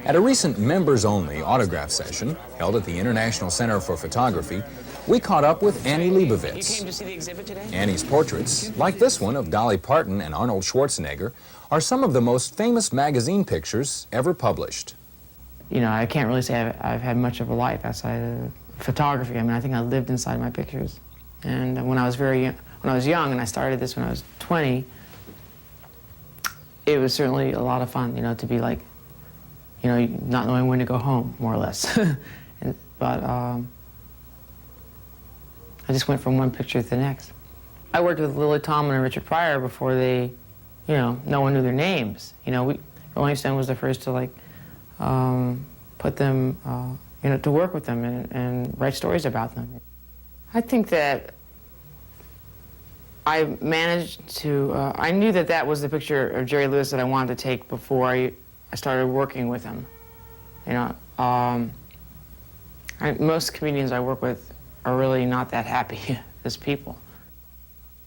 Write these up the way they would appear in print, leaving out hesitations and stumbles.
At a recent members-only autograph session held at the International Center for Photography, we caught up with Annie Leibovitz. You came to see the exhibit today? Annie's portraits, like this one of Dolly Parton and Arnold Schwarzenegger, are some of the most famous magazine pictures ever published. You know, I can't really say I've had much of a life outside of photography. I mean, I think I lived inside my pictures. And when I was young, and I started this when I was 20, it was certainly a lot of fun, you know, to be like, you know, not knowing when to go home, more or less. But I just went from one picture to the next. I worked with Lily Tomlin and Richard Pryor before they, you know, no one knew their names. You know, Rolling Stone was the first to, like, put them, you know, to work with them and write stories about them. I think that I managed to, I knew that that was the picture of Jerry Lewis that I wanted to take before I started working with him. You know, most comedians I work with are really not that happy as people.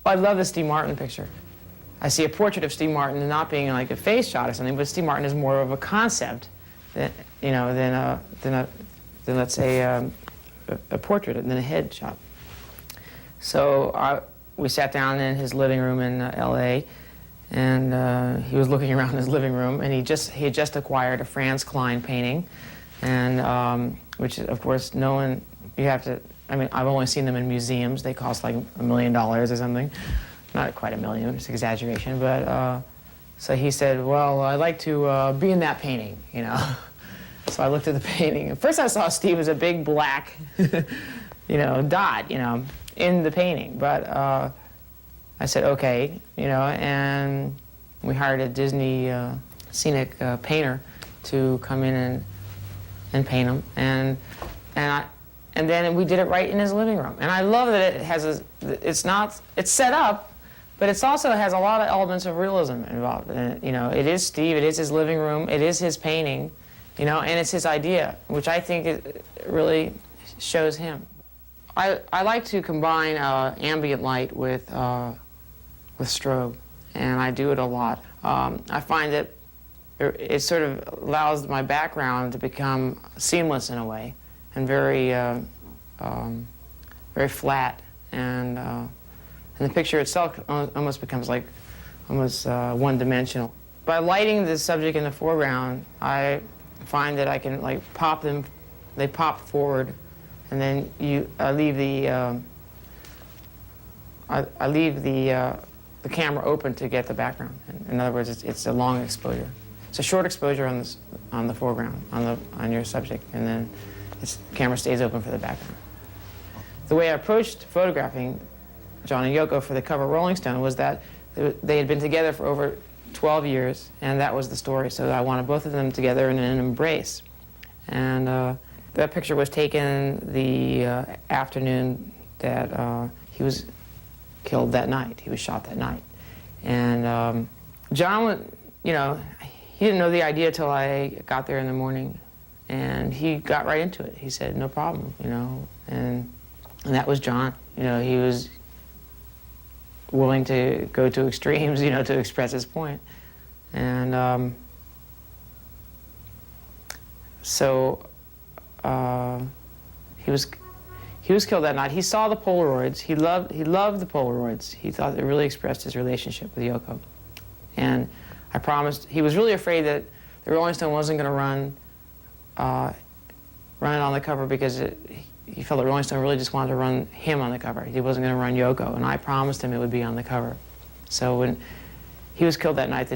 I love the Steve Martin picture. I see a portrait of Steve Martin not being like a face shot or something, but Steve Martin is more of a concept than, you know, than let's say a portrait, than a head shot. So we sat down in his living room in L.A., and he was looking around his living room, and he had just acquired a Franz Klein painting, and which, of course, no one, you have to, I mean, I've only seen them in museums. They cost like $1 million or something. Not quite $1 million, it's exaggeration, but so he said, well, I'd like to be in that painting, you know. So I looked at the painting. At first I saw Steve as a big black, you know, dot, you know, in the painting, but I said, okay, you know, and we hired a Disney scenic painter to come in and paint him, and then we did it right in his living room. And I love that it has it's set up, but it also has a lot of elements of realism involved in it. You know, it is Steve, it is his living room, it is his painting, you know, and it's his idea, which I think it really shows him. I like to combine ambient light with strobe, and I do it a lot. I find that it sort of allows my background to become seamless in a way, and very flat, and the picture itself almost becomes like one-dimensional. By lighting the subject in the foreground, I find that I can like pop them, they pop forward, and then I leave the camera open to get the background. In other words, it's a long exposure. It's a short exposure on the foreground, on your subject, and then the camera stays open for the background. The way I approached photographing John and Yoko for the cover of Rolling Stone was that they had been together for over 12 years, and that was the story. So I wanted both of them together in an embrace. And that picture was taken the afternoon that he was killed that night. He was shot that night. And John, you know, he didn't know the idea till I got there in the morning. And he got right into it. He said, no problem, you know. And that was John. You know, he was willing to go to extremes, you know, to express his point. And so he was killed that night. He saw the Polaroids. He loved the Polaroids. He thought it really expressed his relationship with Yoko. And I promised, he was really afraid that the Rolling Stone wasn't going to run it on the cover because he felt that Rolling Stone really just wanted to run him on the cover. He wasn't going to run Yoko, and I promised him it would be on the cover. So when he was killed that night,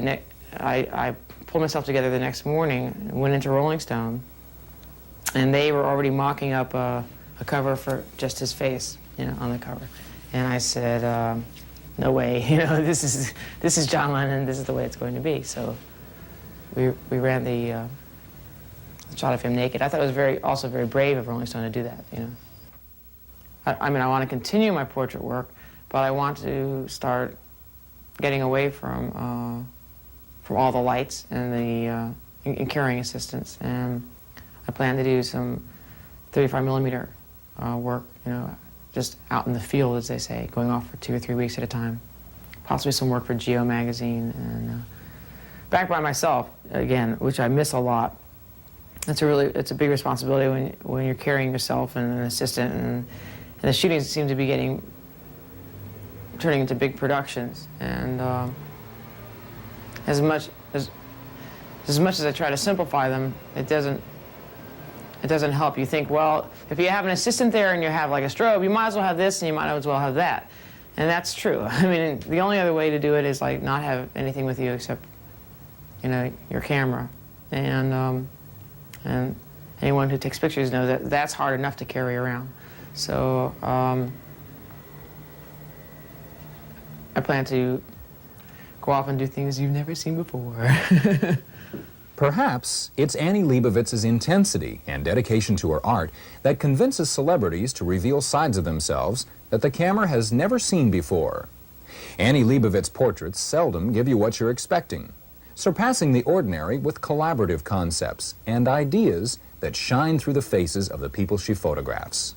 I pulled myself together the next morning and went into Rolling Stone, and they were already mocking up a cover for just his face, you know, on the cover. And I said, no way, you know, this is John Lennon, this is the way it's going to be. So we ran the shot of him naked. I thought it was also very brave of Rolling Stone to do that, you know. I mean, I want to continue my portrait work, but I want to start getting away from all the lights and the carrying assistance. And I plan to do some 35mm work, you know, just out in the field, as they say, going off for 2 or 3 weeks at a time. Possibly some work for Geo magazine, and back by myself again, which I miss a lot. it's a big responsibility when you're carrying yourself and an assistant, and the shootings seem to be turning into big productions. And as much as I try to simplify them, it doesn't help. You think, well, if you have an assistant there and you have like a strobe, you might as well have this and you might as well have that. And that's true. I mean, the only other way to do it is like not have anything with you except, you know, your camera. And anyone who takes pictures knows that that's hard enough to carry around. So I plan to go off and do things you've never seen before. Perhaps it's Annie Leibovitz's intensity and dedication to her art that convinces celebrities to reveal sides of themselves that the camera has never seen before. Annie Leibovitz portraits seldom give you what you're expecting, surpassing the ordinary with collaborative concepts and ideas that shine through the faces of the people she photographs.